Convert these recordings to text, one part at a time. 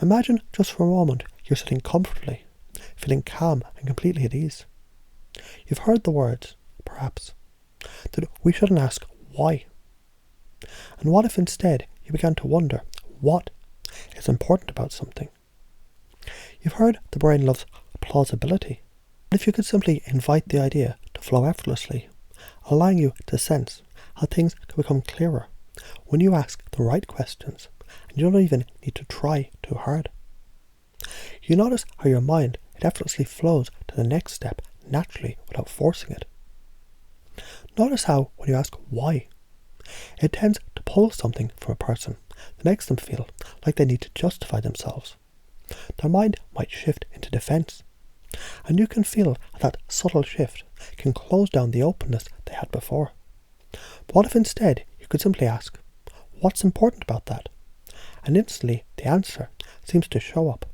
Imagine just for a moment you're sitting comfortably, feeling calm and completely at ease. You've heard the words, perhaps, that we shouldn't ask why. And what if instead you began to wonder what is important about something? You've heard the brain loves plausibility. What if you could simply invite the idea to flow effortlessly, allowing you to sense how things can become clearer when you ask the right questions and you don't even need to try too hard? You notice how your mind effortlessly flows to the next step naturally without forcing it. Notice how, when you ask why, it tends to pull something from a person that makes them feel like they need to justify themselves. Their mind might shift into defense, and you can feel that subtle shift can close down the openness they had before. But what if instead you could simply ask, what's important about that? And instantly the answer seems to show up.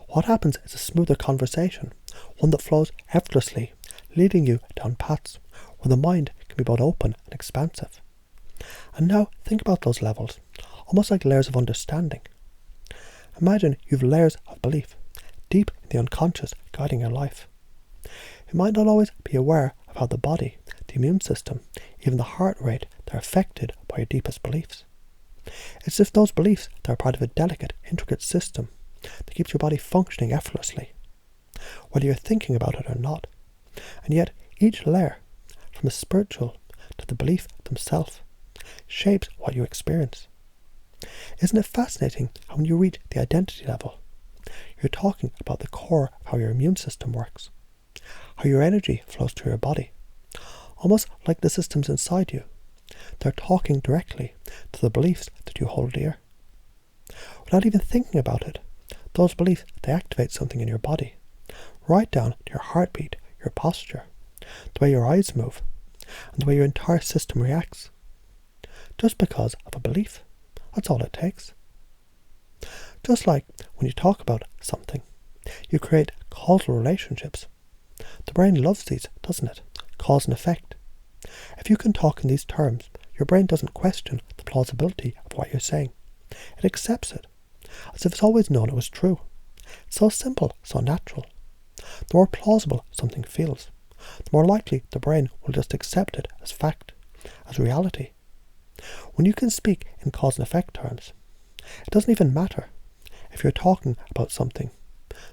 What happens is a smoother conversation, one that flows effortlessly, leading you down paths where the mind can be both open and expansive. And now think about those levels, almost like layers of understanding. Imagine you've layers of belief, deep in the unconscious, guiding your life. You might not always be aware of how the body, the immune system, even the heart rate, they're affected by your deepest beliefs. It's as if those beliefs, they're part of a delicate, intricate system that keeps your body functioning effortlessly, whether you're thinking about it or not. And yet, each layer, from the spiritual to the belief themselves, shapes what you experience. Isn't it fascinating how when you reach the identity level, you're talking about the core of how your immune system works, how your energy flows through your body, almost like the systems inside you. They're talking directly to the beliefs that you hold dear. Without even thinking about it, those beliefs, they activate something in your body, right down to your heartbeat, your posture, the way your eyes move, and the way your entire system reacts. Just because of a belief. That's all it takes. Just like when you talk about something, you create causal relationships. The brain loves these, doesn't it? Cause and effect. If you can talk in these terms, your brain doesn't question the plausibility of what you're saying. It accepts it, as if it's always known it was true. It's so simple, so natural. The more plausible something feels, the more likely the brain will just accept it as fact, as reality. When you can speak in cause and effect terms, it doesn't even matter if you're talking about something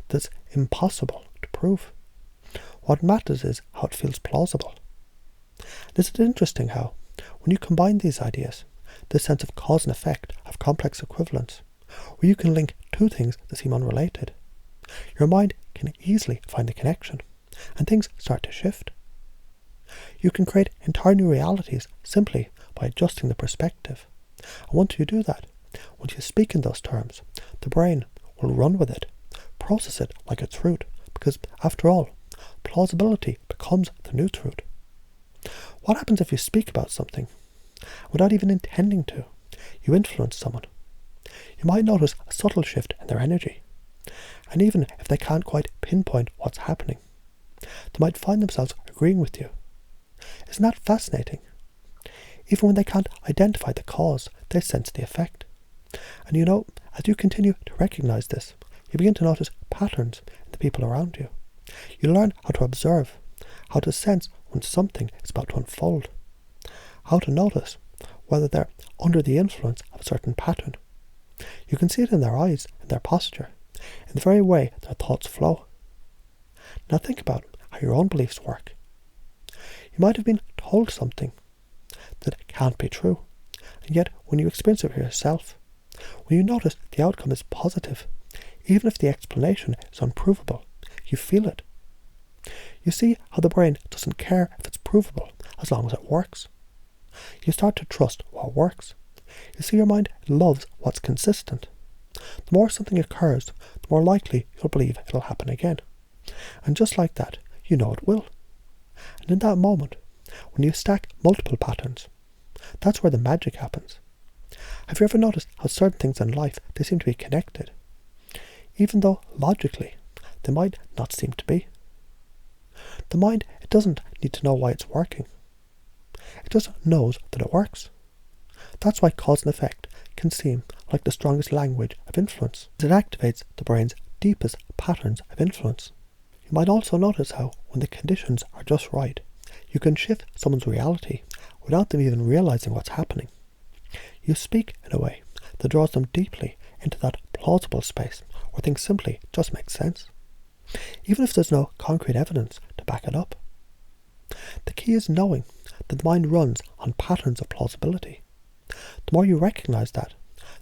that's impossible to prove. What matters is how it feels plausible. Isn't it interesting how, when you combine these ideas, this sense of cause and effect have complex equivalents, where you can link two things that seem unrelated, your mind can easily find the connection, and things start to shift. You can create entire new realities simply by adjusting the perspective. And once you do that, once you speak in those terms, the brain will run with it, process it like a truth, because after all, plausibility becomes the new truth. What happens if you speak about something without even intending to? You influence someone. You might notice a subtle shift in their energy, and even if they can't quite pinpoint what's happening, they might find themselves agreeing with you. Isn't that fascinating? Even when they can't identify the cause, they sense the effect. And you know, as you continue to recognize this, you begin to notice patterns in the people around you. You learn how to observe, how to sense when something is about to unfold, how to notice whether they're under the influence of a certain pattern. You can see it in their eyes, in their posture, in the very way their thoughts flow. Now think about how your own beliefs work. You might have been told something that can't be true, and yet when you experience it for yourself, when you notice the outcome is positive, even if the explanation is unprovable, you feel it. You see how the brain doesn't care if it's provable as long as it works. You start to trust what works. You see your mind loves what's consistent. The more something occurs, the more likely you'll believe it'll happen again. And just like that, you know it will. And in that moment, when you stack multiple patterns, that's where the magic happens. Have you ever noticed how certain things in life, they seem to be connected, even though logically they might not seem to be? The mind, it doesn't need to know why it's working. It just knows that it works. That's why cause and effect can seem like the strongest language of influence, as it activates the brain's deepest patterns of influence. You might also notice how, when the conditions are just right, you can shift someone's reality without them even realizing what's happening. You speak in a way that draws them deeply into that plausible space where things simply just make sense, even if there's no concrete evidence to back it up. The key is knowing that the mind runs on patterns of plausibility. The more you recognize that,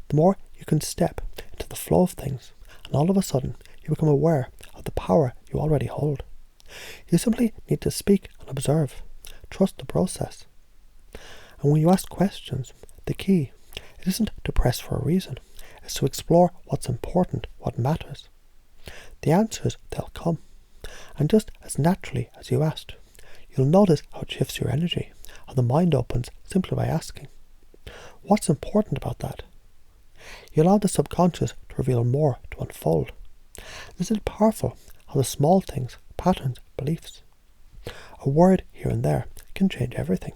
the more you can step into the flow of things, and all of a sudden you become aware of the power you already hold. You simply need to speak and observe. Trust the process. And when you ask questions, the key, it isn't to press for a reason. It's to explore what's important, what matters. The answers, they'll come. And just as naturally as you asked, you'll notice how it shifts your energy, how the mind opens simply by asking. What's important about that? You allow the subconscious to reveal more, to unfold. Isn't it powerful how the small things, patterns, beliefs, a word here and there can change everything?